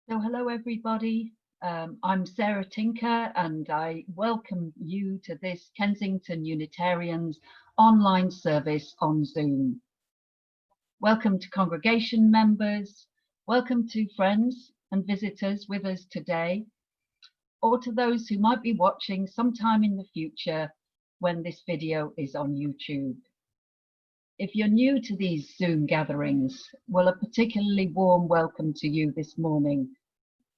So hello everybody, I'm Sarah Tinker and I welcome you to this Kensington Unitarians online service on Zoom. Welcome to congregation members, welcome to friends and visitors with us today, or to those who might be watching sometime in the future when this video is on YouTube. If you're new to these Zoom gatherings, well, a particularly warm welcome to you this morning.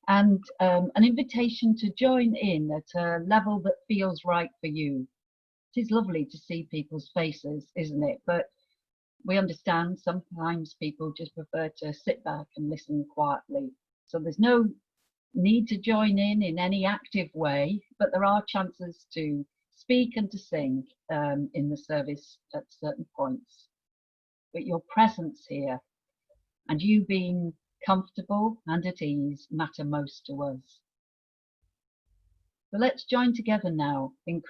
And an invitation to join in at a level that feels right for you. It is lovely to see people's faces, isn't it? But we understand sometimes people just prefer to sit back and listen quietly. So there's no need to join in any active way, but there are chances to speak and to sing in the service at certain points. But your presence here and you being comfortable and at ease matter most to us. So let's join together now in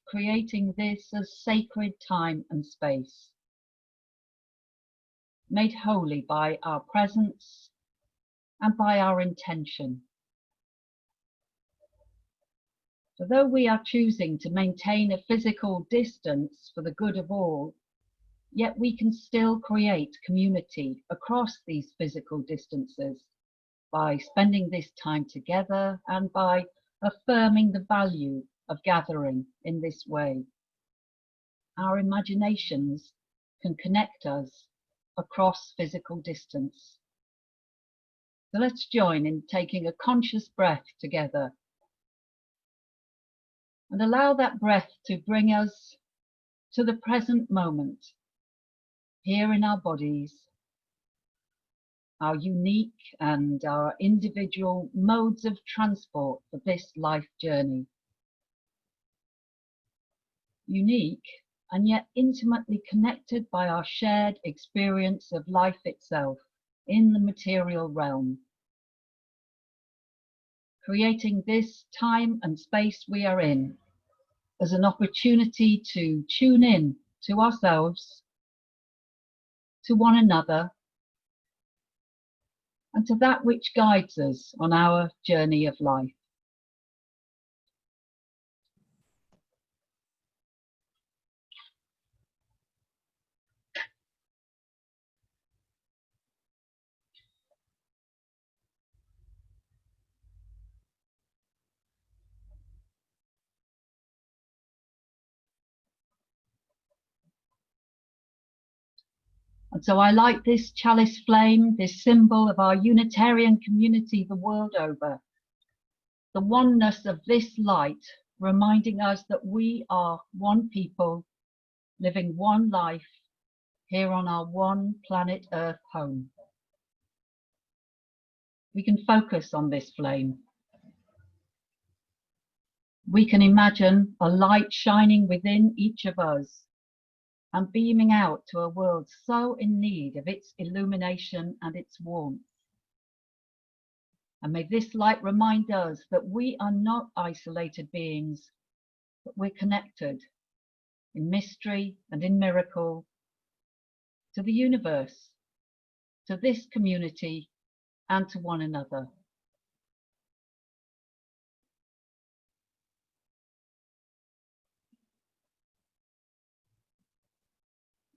creating this as sacred time and space, made holy by our presence and by our intention. So though we are choosing to maintain a physical distance for the good of all, yet we can still create community across these physical distances by spending this time together and by affirming the value of gathering in this way. Our imaginations can connect us across physical distance. So let's join in taking a conscious breath together and allow that breath to bring us to the present moment, here in our bodies, our unique and our individual modes of transport for this life journey. Unique and yet intimately connected by our shared experience of life itself in the material realm. Creating this time and space we are in as an opportunity to tune in to ourselves, to one another, and to that which guides us on our journey of life. And so I like this chalice flame, this symbol of our Unitarian community the world over. The oneness of this light, reminding us that we are one people, living one life here on our one planet Earth home. We can focus on this flame. We can imagine a light shining within each of us and beaming out to a world so in need of its illumination and its warmth. And may this light remind us that we are not isolated beings, but we're connected in mystery and in miracle to the universe, to this community, and to one another.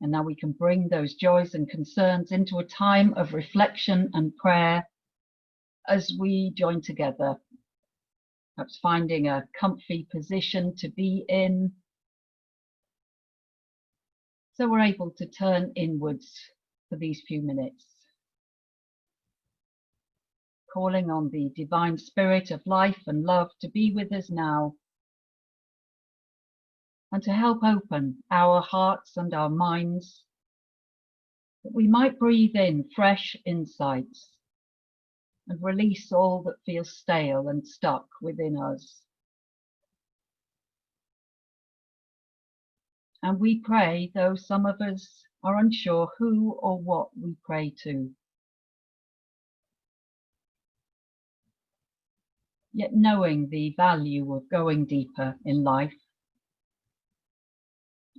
And now we can bring those joys and concerns into a time of reflection and prayer as we join together, perhaps finding a comfy position to be in, so we're able to turn inwards for these few minutes, calling on the divine spirit of life and love to be with us now and to help open our hearts and our minds, that we might breathe in fresh insights and release all that feels stale and stuck within us. And we pray, though some of us are unsure who or what we pray to. Yet knowing the value of going deeper in life,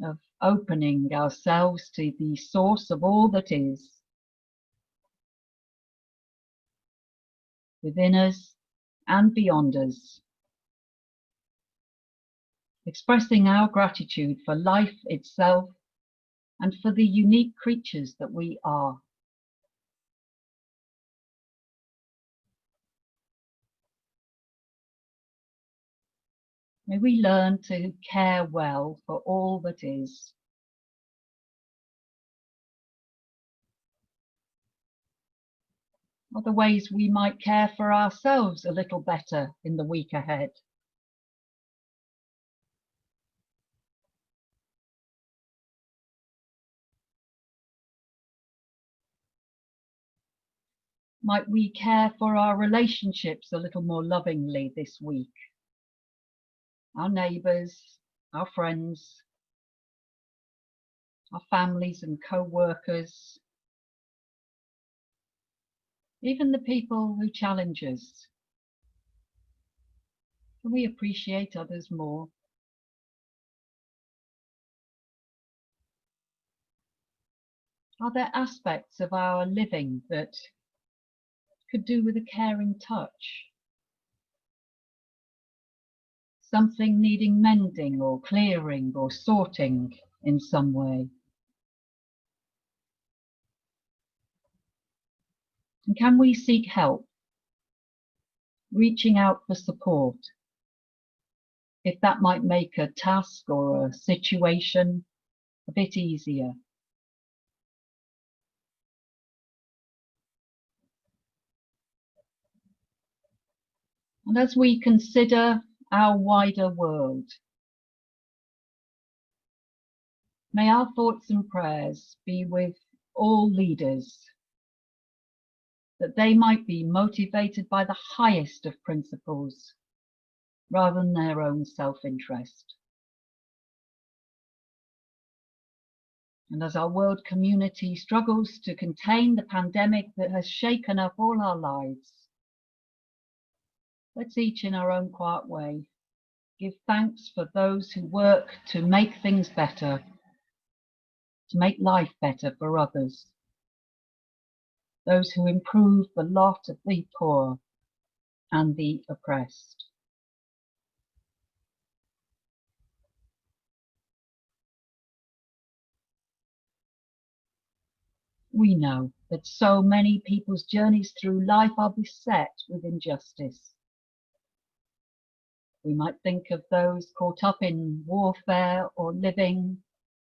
of opening ourselves to the source of all that is, within us and beyond us, expressing our gratitude for life itself and for the unique creatures that we are. May we learn to care well for all that is. Other ways we might care for ourselves a little better in the week ahead. Might we care for our relationships a little more lovingly this week? Our neighbours, our friends, our families and co-workers, even the people who challenge us. Can we appreciate others more? Are there aspects of our living that could do with a caring touch? Something needing mending or clearing or sorting in some way? And can we seek help, reaching out for support, if that might make a task or a situation a bit easier? And as we consider our wider world, may our thoughts and prayers be with all leaders, that they might be motivated by the highest of principles rather than their own self-interest. And as our world community struggles to contain the pandemic that has shaken up all our lives, let's each in our own quiet way give thanks for those who work to make things better, to make life better for others, those who improve the lot of the poor and the oppressed. We know that so many people's journeys through life are beset with injustice. We might think of those caught up in warfare or living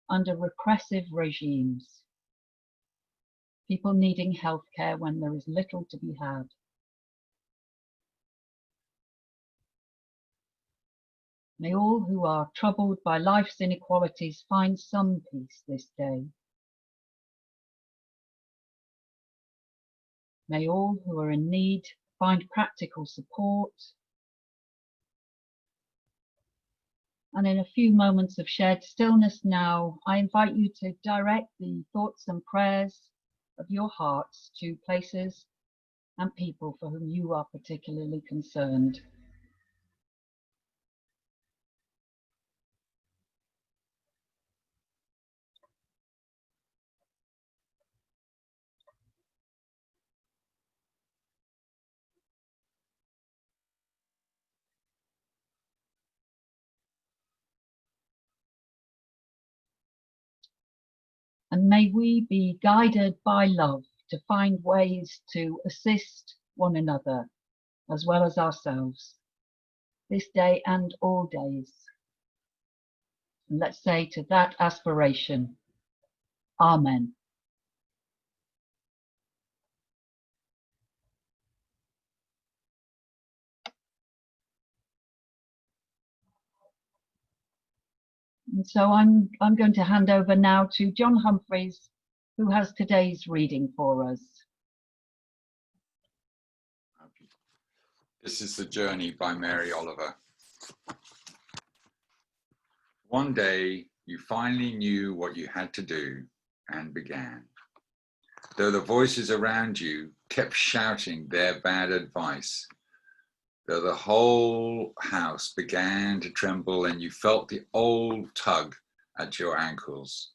under repressive regimes, people needing health care when there is little to be had. May all who are troubled by life's inequalities find some peace this day. May all who are in need find practical support. And in a few moments of shared stillness now, I invite you to direct the thoughts and prayers of your hearts to places and people for whom you are particularly concerned. And may we be guided by love to find ways to assist one another as well as ourselves this day and all days. And let's say to that aspiration, Amen. And so I'm going to hand over now to John Humphreys, who has today's reading for us. This is The Journey by Mary Oliver. One day, you finally knew what you had to do and began. Though the voices around you kept shouting their bad advice, though the whole house began to tremble and you felt the old tug at your ankles.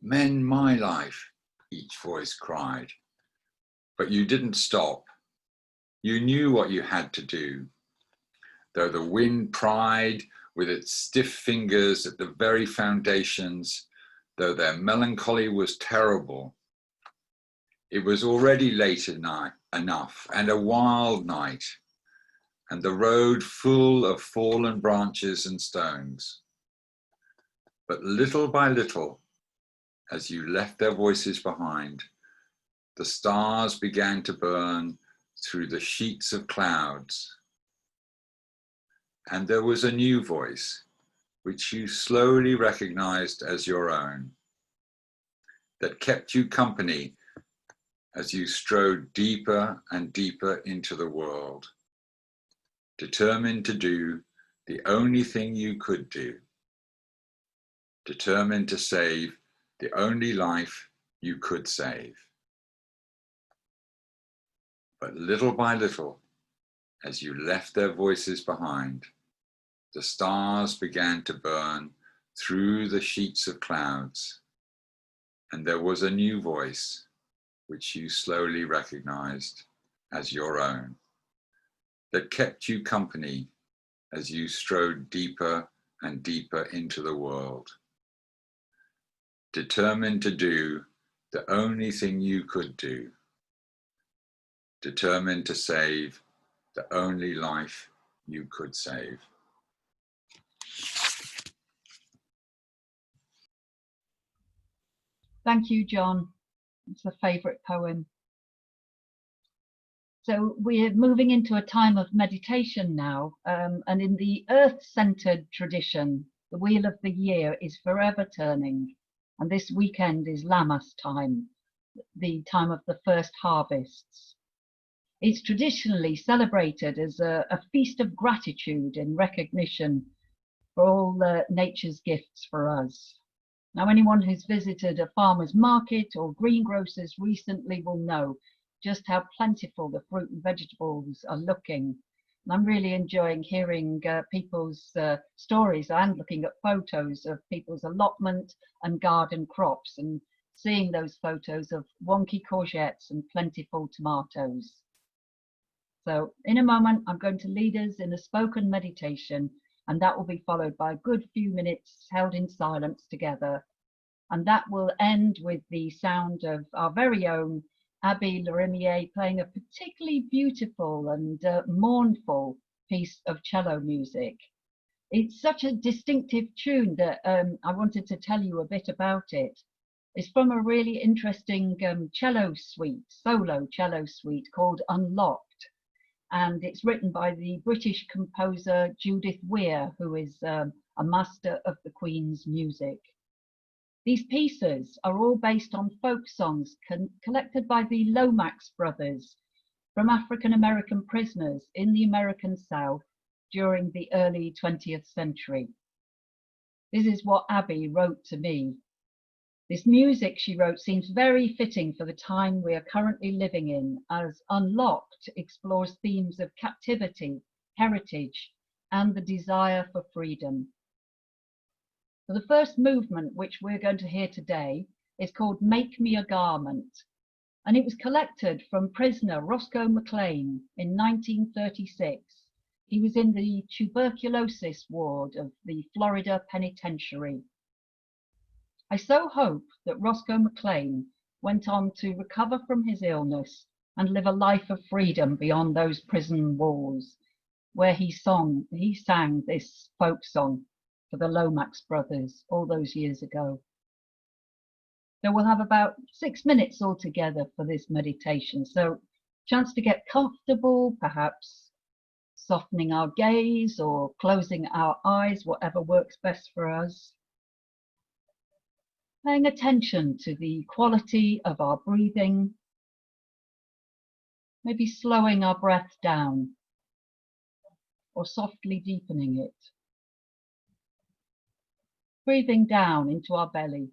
Mend my life, each voice cried. But you didn't stop. You knew what you had to do, though the wind pried with its stiff fingers at the very foundations, though their melancholy was terrible. It was already late enough, and a wild night, and the road full of fallen branches and stones. But little by little, as you left their voices behind, the stars began to burn through the sheets of clouds. And there was a new voice, which you slowly recognized as your own, that kept you company as you strode deeper and deeper into the world, determined to do the only thing you could do, determined to save the only life you could save. But little by little, as you left their voices behind, the stars began to burn through the sheets of clouds, and there was a new voice, which you slowly recognized as your own, that kept you company as you strode deeper and deeper into the world, determined to do the only thing you could do, determined to save the only life you could save. Thank you, John. It's a favourite poem. So we're moving into a time of meditation now, and in the earth-centered tradition, the wheel of the year is forever turning, and this weekend is Lammas time, the time of the first harvests. It's traditionally celebrated as a feast of gratitude in recognition for all nature's gifts for us. Now, anyone who's visited a farmer's market or greengrocers recently will know just how plentiful the fruit and vegetables are looking. And I'm really enjoying hearing people's stories and looking at photos of people's allotment and garden crops and seeing those photos of wonky courgettes and plentiful tomatoes. So in a moment, I'm going to lead us in a spoken meditation, and that will be followed by a good few minutes held in silence together. And that will end with the sound of our very own Abby Lorimier playing a particularly beautiful and mournful piece of cello music. It's such a distinctive tune that I wanted to tell you a bit about it. It's from a really interesting cello suite, solo cello suite called Unlocked. And it's written by the British composer Judith Weir, who is a master of the Queen's music. These pieces are all based on folk songs collected by the Lomax brothers from African American prisoners in the American South during the early 20th century. This is what Abby wrote to me. This music, she wrote, seems very fitting for the time we are currently living in, as Unlocked explores themes of captivity, heritage, and the desire for freedom. So the first movement, which we're going to hear today, is called Make Me a Garment, and it was collected from prisoner Roscoe McLean in 1936. He was in the tuberculosis ward of the Florida Penitentiary. I so hope that Roscoe McLean went on to recover from his illness and live a life of freedom beyond those prison walls, where he sang this folk song for the Lomax brothers all those years ago. So we'll have about 6 minutes altogether for this meditation. So chance to get comfortable, perhaps softening our gaze or closing our eyes, whatever works best for us. Paying attention to the quality of our breathing, maybe slowing our breath down or softly deepening it. Breathing down into our belly.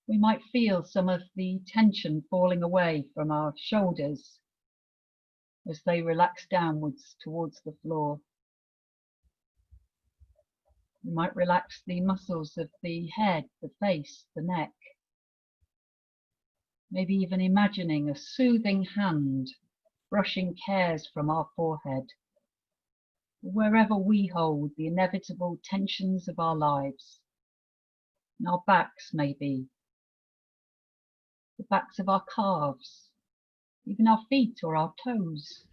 We might feel some of the tension falling away from our shoulders as they relax downwards towards the floor. We might relax the muscles of the head, the face, the neck. maybe even imagining a soothing hand brushing cares from our forehead, wherever we hold the inevitable tensions of our lives. In our backs, maybe, the backs of our calves, even our feet or our toes.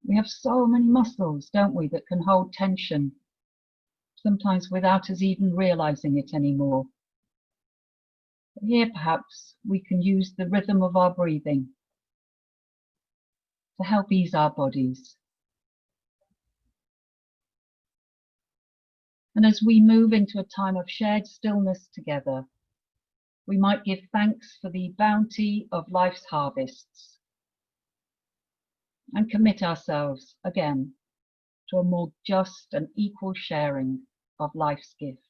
We have so many muscles, don't we, that can hold tension, sometimes without us even realizing it anymore. But here, perhaps, we can use the rhythm of our breathing to help ease our bodies. And as we move into a time of shared stillness together, we might give thanks for the bounty of life's harvests and commit ourselves again to a more just and equal sharing of life's gifts.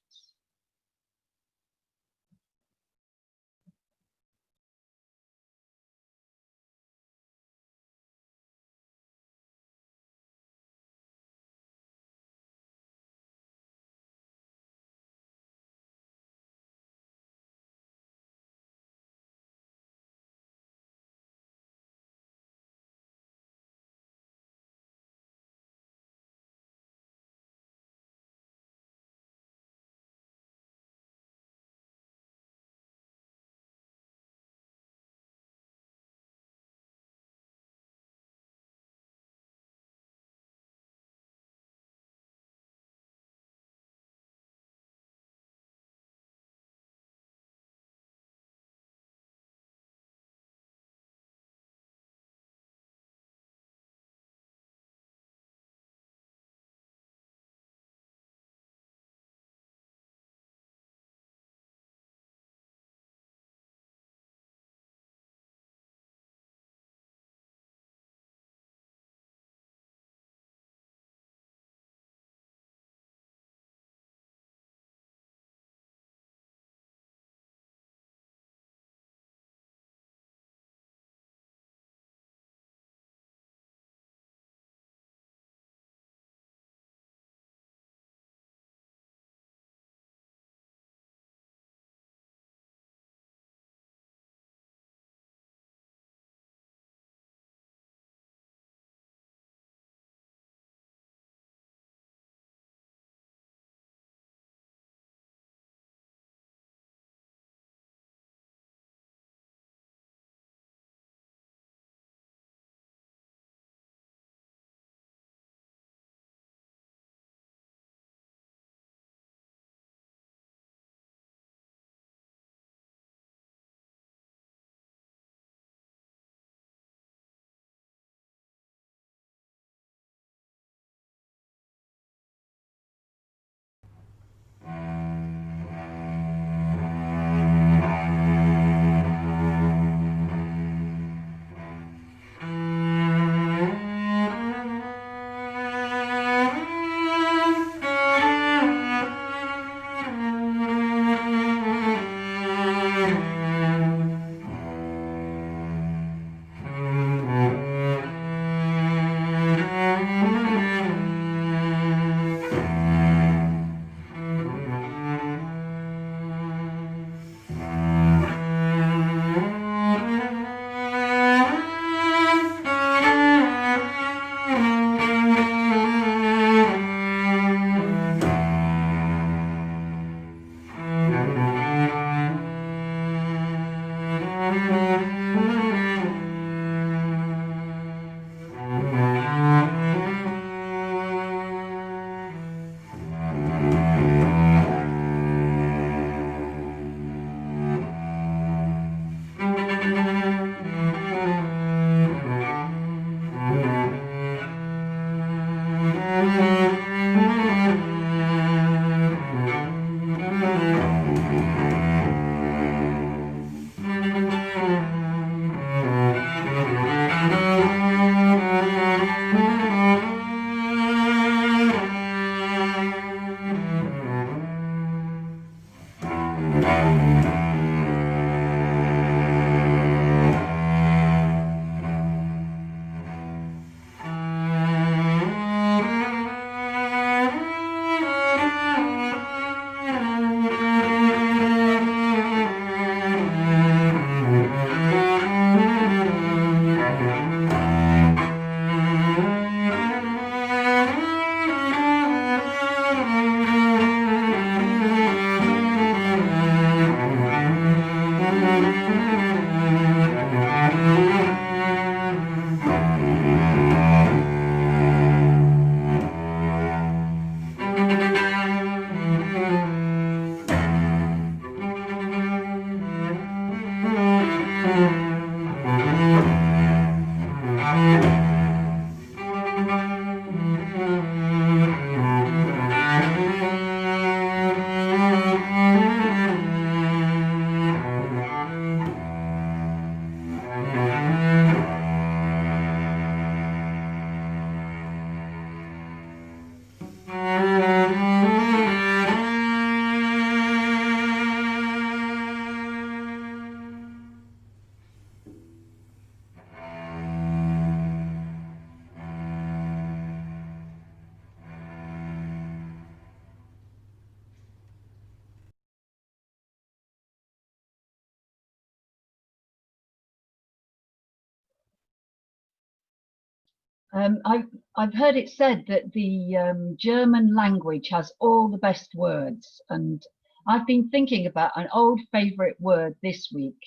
I've heard it said that the German language has all the best words, and I've been thinking about an old favourite word this week,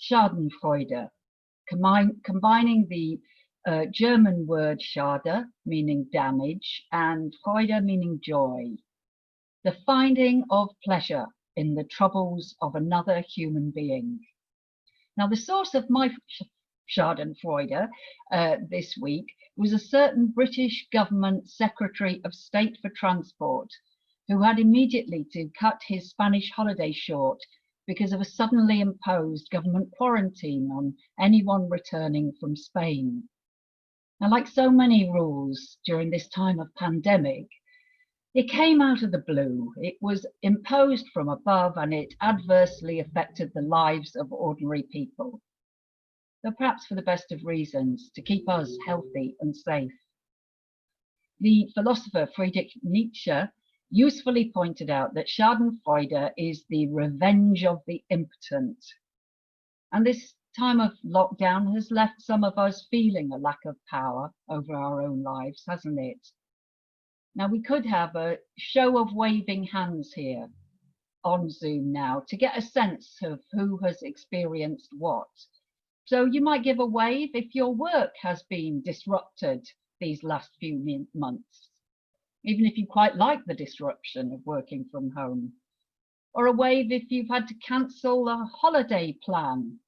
Schadenfreude, combining the German word Schade, meaning damage, and Freude, meaning joy. The finding of pleasure in the troubles of another human being. Now, the source of my Schadenfreude this week was a certain British government Secretary of State for Transport who had immediately to cut his Spanish holiday short because of a suddenly imposed government quarantine on anyone returning from Spain. Now, like so many rules during this time of pandemic, it came out of the blue. It was imposed from above and it adversely affected the lives of ordinary people, though perhaps for the best of reasons, to keep us healthy and safe. The philosopher Friedrich Nietzsche usefully pointed out that Schadenfreude is the revenge of the impotent. And this time of lockdown has left some of us feeling a lack of power over our own lives, hasn't it? Now, we could have a show of waving hands here on Zoom now to get a sense of who has experienced what. So you might give a wave if your work has been disrupted these last few months, even if you quite like the disruption of working from home. Or a wave if you've had to cancel a holiday plan,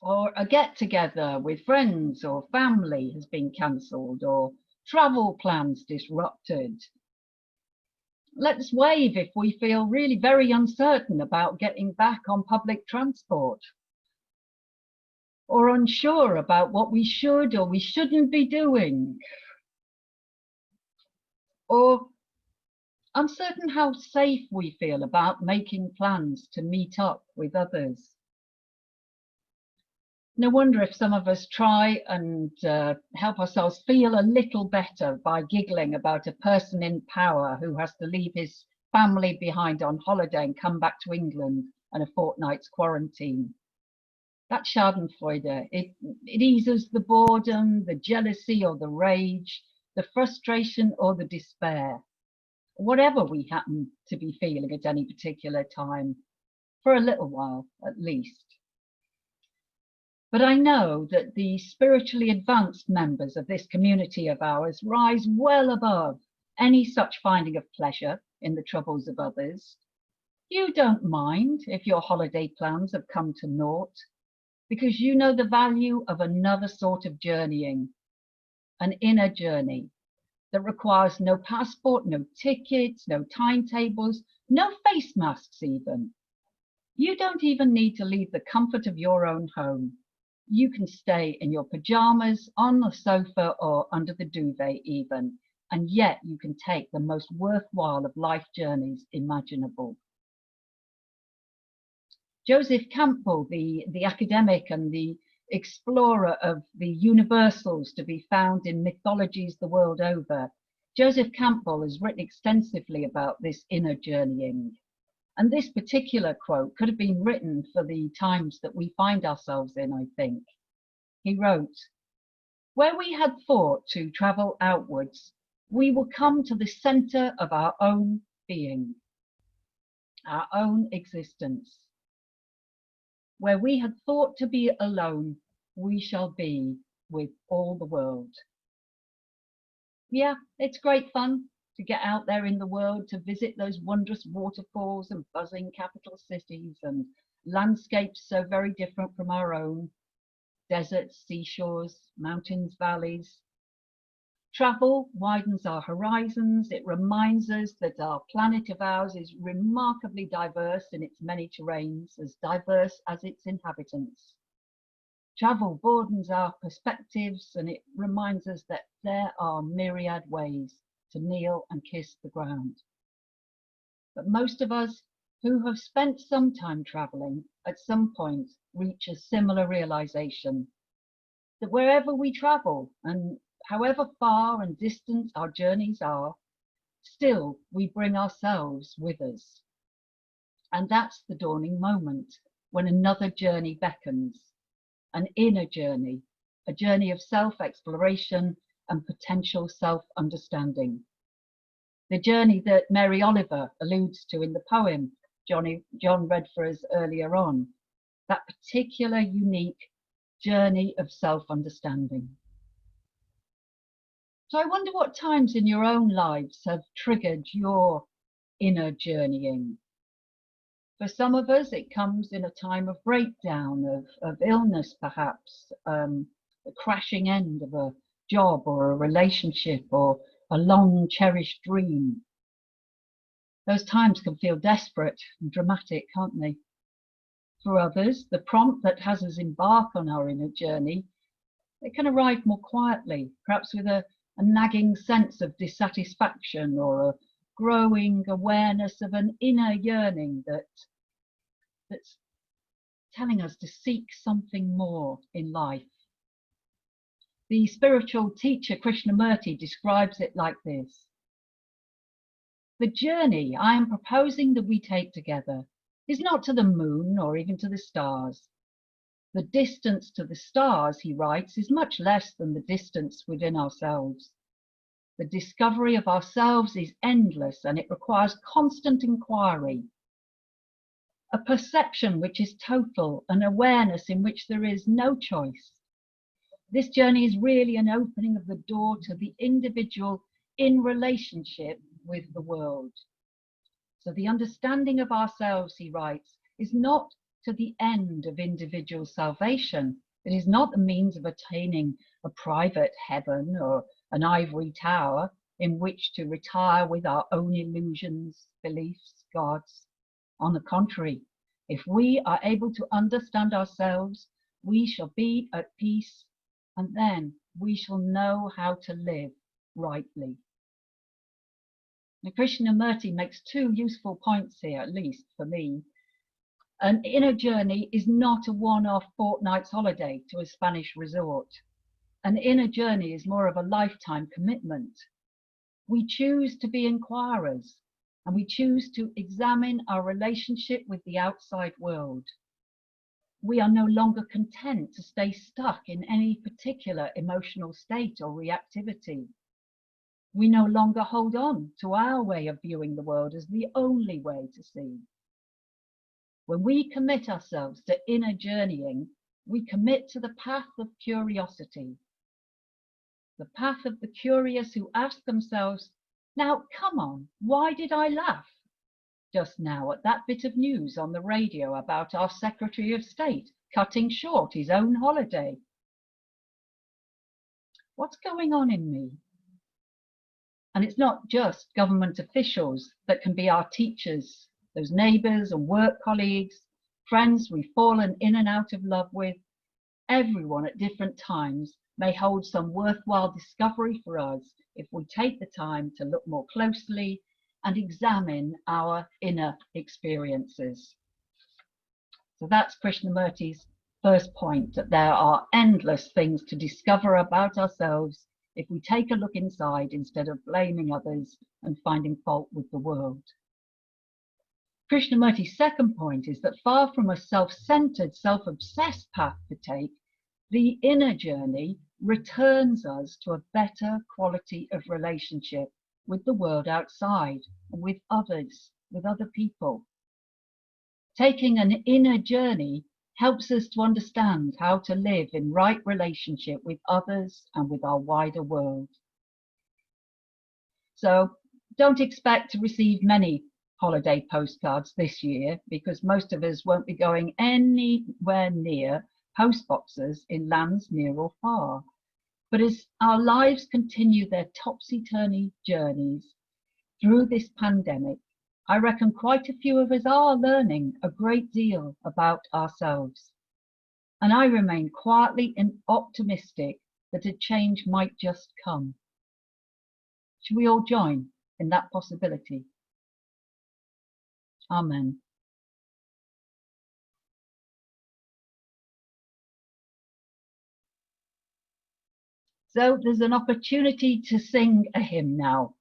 or a get-together with friends or family has been cancelled, or travel plans disrupted. Let's wave if we feel really very uncertain about getting back on public transport, or unsure about what we should or we shouldn't be doing, or uncertain how safe we feel about making plans to meet up with others. No wonder if some of us try and help ourselves feel a little better by giggling about a person in power who has to leave his family behind on holiday and come back to England and a fortnight's quarantine. That's Schadenfreude. It eases the boredom, the jealousy or the rage, the frustration or the despair, whatever we happen to be feeling at any particular time, for a little while at least. But I know that the spiritually advanced members of this community of ours rise well above any such finding of pleasure in the troubles of others. You don't mind if your holiday plans have come to naught, because you know the value of another sort of journeying, an inner journey that requires no passport, no tickets, no timetables, no face masks even. You don't even need to leave the comfort of your own home. You can stay in your pajamas, on the sofa or under the duvet even, and yet you can take the most worthwhile of life journeys imaginable. Joseph Campbell, the academic and the explorer of the universals to be found in mythologies the world over, Joseph Campbell has written extensively about this inner journeying. And this particular quote could have been written for the times that we find ourselves in, I think. He wrote, "Where we had thought to travel outwards, we will come to the center of our own being, our own existence. Where we had thought to be alone, we shall be with all the world." Yeah, it's great fun to get out there in the world, to visit those wondrous waterfalls and buzzing capital cities and landscapes so very different from our own, deserts, seashores, mountains, valleys. Travel widens our horizons. It reminds us that our planet of ours is remarkably diverse in its many terrains, as diverse as its inhabitants. Travel broadens our perspectives, and it reminds us that there are myriad ways to kneel and kiss the ground. But most of us who have spent some time traveling at some point reach a similar realization that wherever we travel and however far and distant our journeys are, still we bring ourselves with us. And that's the dawning moment when another journey beckons, an inner journey a journey of self-exploration and potential self-understanding. The journey that Mary Oliver alludes to in the poem John read for us earlier on, that particular unique journey of self-understanding. So I wonder what times in your own lives have triggered your inner journeying. For some of us, it comes in a time of breakdown, of illness perhaps, the crashing end of a job or a relationship or a long cherished dream. Those times can feel desperate and dramatic, can't they? For others, the prompt that has us embark on our inner journey, it can arrive more quietly, perhaps with a nagging sense of dissatisfaction or a growing awareness of an inner yearning that's telling us to seek something more in life. The spiritual teacher Krishnamurti describes it like this: the journey I am proposing that we take together is not to the moon or even to the stars. The distance to the stars, he writes, is much less than the distance within ourselves. The discovery of ourselves is endless and it requires constant inquiry, a perception which is total, an awareness in which there is no choice. This journey is really an opening of the door to the individual in relationship with the world. So the understanding of ourselves, he writes, is not to the end of individual salvation. It is not the means of attaining a private heaven or an ivory tower in which to retire with our own illusions, beliefs, gods. On the contrary, if we are able to understand ourselves, we shall be at peace, and then we shall know how to live rightly. Now, Krishnamurti makes two useful points here, at least for me. An inner journey is not a one-off fortnight's holiday to a Spanish resort. An inner journey is more of a lifetime commitment. We choose to be inquirers, and we choose to examine our relationship with the outside world. We are no longer content to stay stuck in any particular emotional state or reactivity. We no longer hold on to our way of viewing the world as the only way to see. When we commit ourselves to inner journeying, we commit to the path of curiosity, the path of the curious who ask themselves, now come on, why did I laugh just now at that bit of news on the radio about our Secretary of State cutting short his own holiday? What's going on in me? And it's not just government officials that can be our teachers, those neighbours and work colleagues, friends we've fallen in and out of love with. Everyone at different times may hold some worthwhile discovery for us if we take the time to look more closely and examine our inner experiences. So that's Krishnamurti's first point, that there are endless things to discover about ourselves if we take a look inside instead of blaming others and finding fault with the world. Krishnamurti's second point is that far from a self-centered, self-obsessed path to take, the inner journey returns us to a better quality of relationship with the world outside, and with others, with other people. Taking an inner journey helps us to understand how to live in right relationship with others and with our wider world. So don't expect to receive many holiday postcards this year, because most of us won't be going anywhere near post boxes in lands near or far. But as our lives continue their topsy-turvy journeys through this pandemic, I reckon quite a few of us are learning a great deal about ourselves. And I remain quietly and optimistic that a change might just come. Should we all join in that possibility? Amen. So there's an opportunity to sing a hymn now.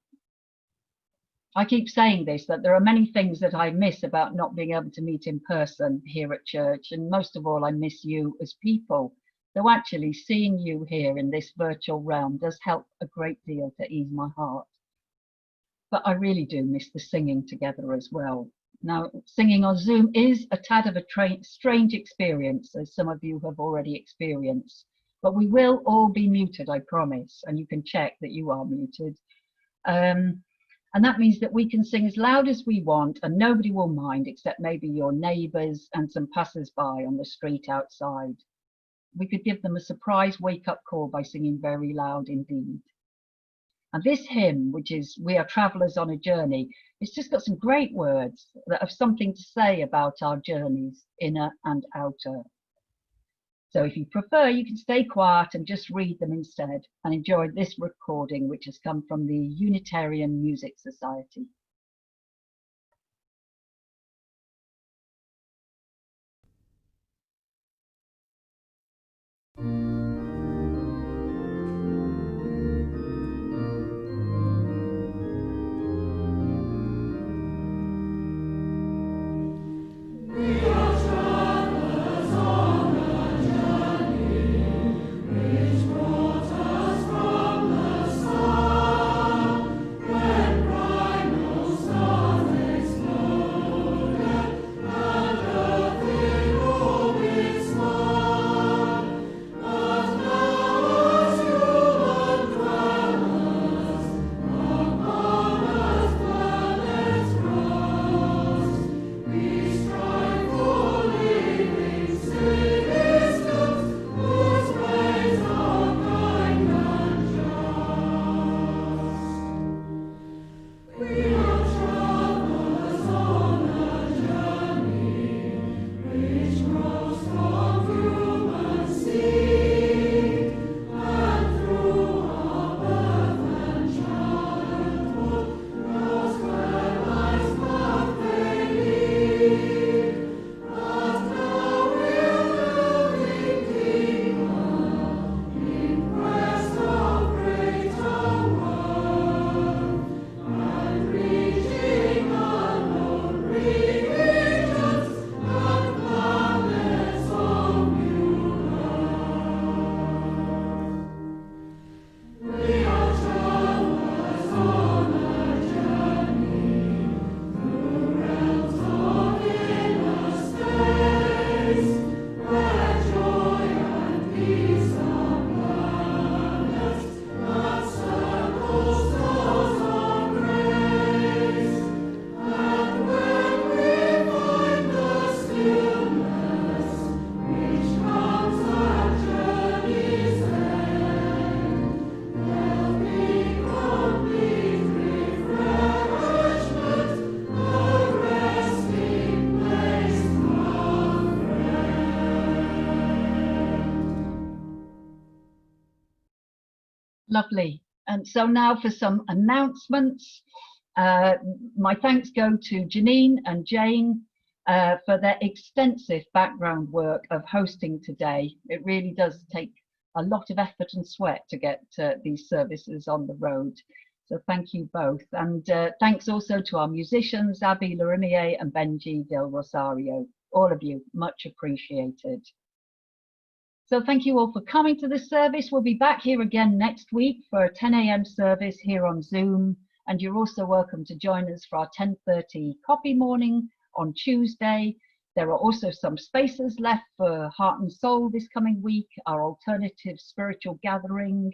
I keep saying this, that there are many things that I miss about not being able to meet in person here at church, and most of all I miss you as people, though actually seeing you here in this virtual realm does help a great deal to ease my heart. But I really do miss the singing together as well. Now, singing on Zoom is a tad of a strange experience, as some of you have already experienced, but we will all be muted, I promise, and you can check that you are muted. And that means that we can sing as loud as we want and nobody will mind except maybe your neighbours and some passers-by on the street outside. We could give them a surprise wake-up call by singing very loud indeed. And this hymn, which is We Are Travellers on a Journey, it's just got some great words that have something to say about our journeys, inner and outer. So if you prefer, you can stay quiet and just read them instead and enjoy this recording, which has come from the Unitarian Music Society. Lovely. And so now for some announcements. My thanks go to Janine and Jane for their extensive background work of hosting today. It really does take a lot of effort and sweat to get these services on the road. So thank you both. And thanks also to our musicians, Abby Larimier and Benji Del Rosario. All of you, much appreciated. So thank you all for coming to this service. We'll be back here again next week for a 10 a.m. service here on Zoom. And you're also welcome to join us for our 10:30 coffee morning on Tuesday. There are also some spaces left for Heart and Soul this coming week, our alternative spiritual gathering,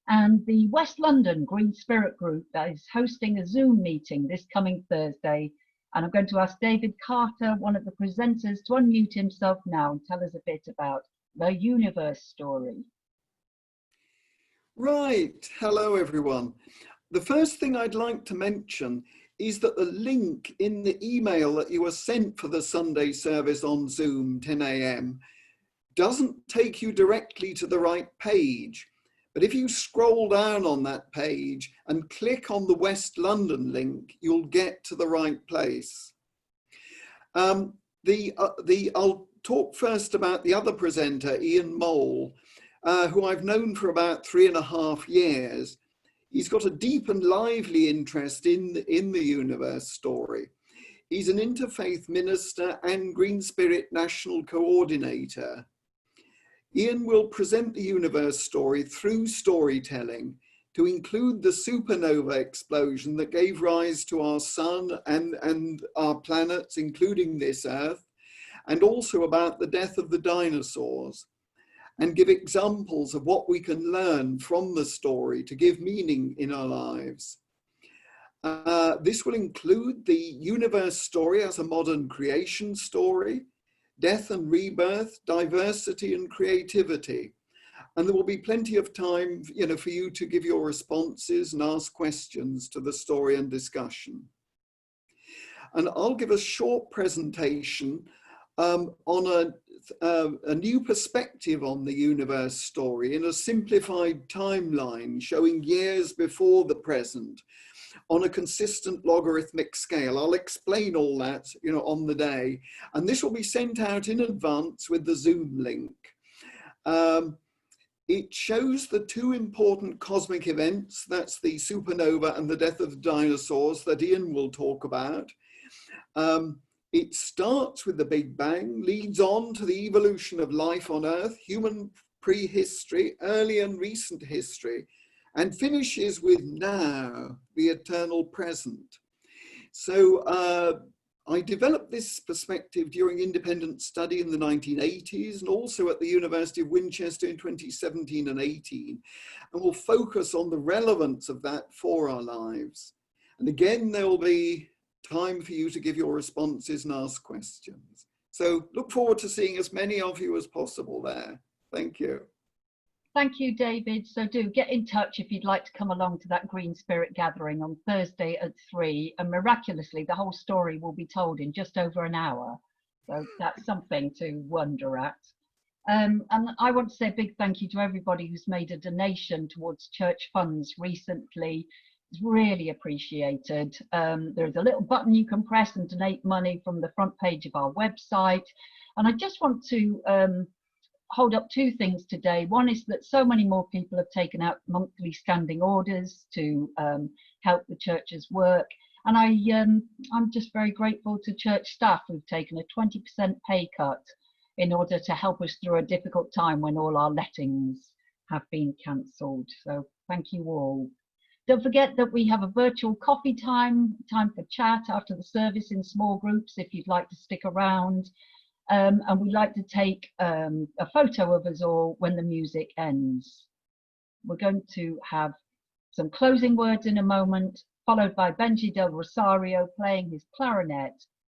and the West London Green Spirit Group that is hosting a Zoom meeting this coming Thursday. And I'm going to ask David Carter, one of the presenters, to unmute himself now and tell us a bit about the universe story. Right, hello everyone. The first thing I'd like to mention is that the link in the email that you were sent for the Sunday service on Zoom 10 a.m. doesn't take you directly to the right page. But if you scroll down on that page and click on the West London link, you'll get to the right place. I'll talk first about the other presenter, Ian Mole, who I've known for about 3.5 years. He's got a deep and lively interest in the universe story. He's an interfaith minister and Green Spirit National Coordinator. Ian will present the universe story through storytelling to include the supernova explosion that gave rise to our sun and our planets, including this Earth, and also about the death of the dinosaurs, and give examples of what we can learn from the story to give meaning in our lives. This will include the universe story as a modern creation story, death and rebirth, diversity and creativity. And there will be plenty of time, for you to give your responses and ask questions to the story and discussion. And I'll give a short presentation on a new perspective on the universe story in a simplified timeline showing years before the present on a consistent logarithmic scale. I'll explain all that, on the day, and this will be sent out in advance with the Zoom link. It shows the two important cosmic events, that's the supernova and the death of the dinosaurs, that Ian will talk about. It starts with the Big Bang, leads on to the evolution of life on Earth, human prehistory, early and recent history, and finishes with now, the eternal present. So I developed this perspective during independent study in the 1980s and also at the University of Winchester in 2017 and 18, and we'll focus on the relevance of that for our lives. And again, there will be time for you to give your responses and ask questions. So look forward to seeing as many of you as possible there. Thank you. Thank you, David. So do get in touch if you'd like to come along to that Green Spirit gathering on Thursday at 3. And miraculously, the whole story will be told in just over an hour. So that's something to wonder at. And I want to say a big thank you to everybody who's made a donation towards church funds recently. It's really appreciated. There's a little button you can press and donate money from the front page of our website. And I just want to hold up two things today. One is that so many more people have taken out monthly standing orders to help the church's work. And I'm just very grateful to church staff who've taken a 20% pay cut in order to help us through a difficult time when all our lettings have been cancelled. So thank you all. Don't forget that we have a virtual coffee time for chat after the service in small groups if you'd like to stick around. And we'd like to take a photo of us all when the music ends. We're going to have some closing words in a moment, followed by Benji Del Rosario playing his clarinet,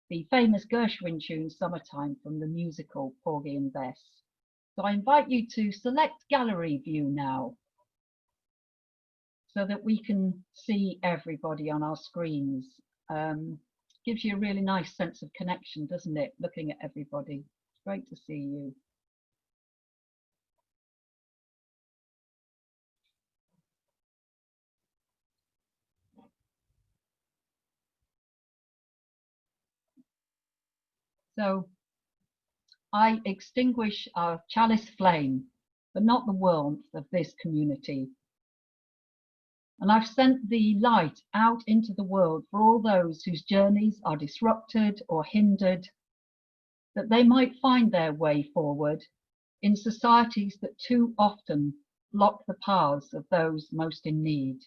the famous Gershwin tune Summertime from the musical Porgy and Bess. So I invite you to select gallery view now, so that we can see everybody on our screens. Gives you a really nice sense of connection, doesn't it? Looking at everybody. It's great to see you. So I extinguish our chalice flame, but not the warmth of this community. And I've sent the light out into the world for all those whose journeys are disrupted or hindered, that they might find their way forward in societies that too often block the paths of those most in need.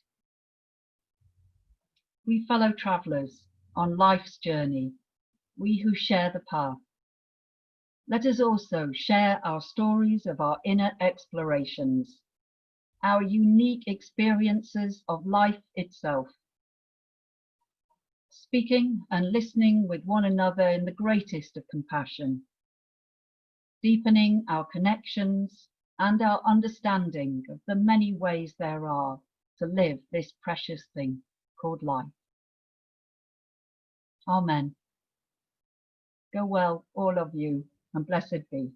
We fellow travellers on life's journey, we who share the path, let us also share our stories of our inner explorations, our unique experiences of life itself, speaking and listening with one another in the greatest of compassion, deepening our connections and our understanding of the many ways there are to live this precious thing called life. Amen. Go well, all of you, and blessed be.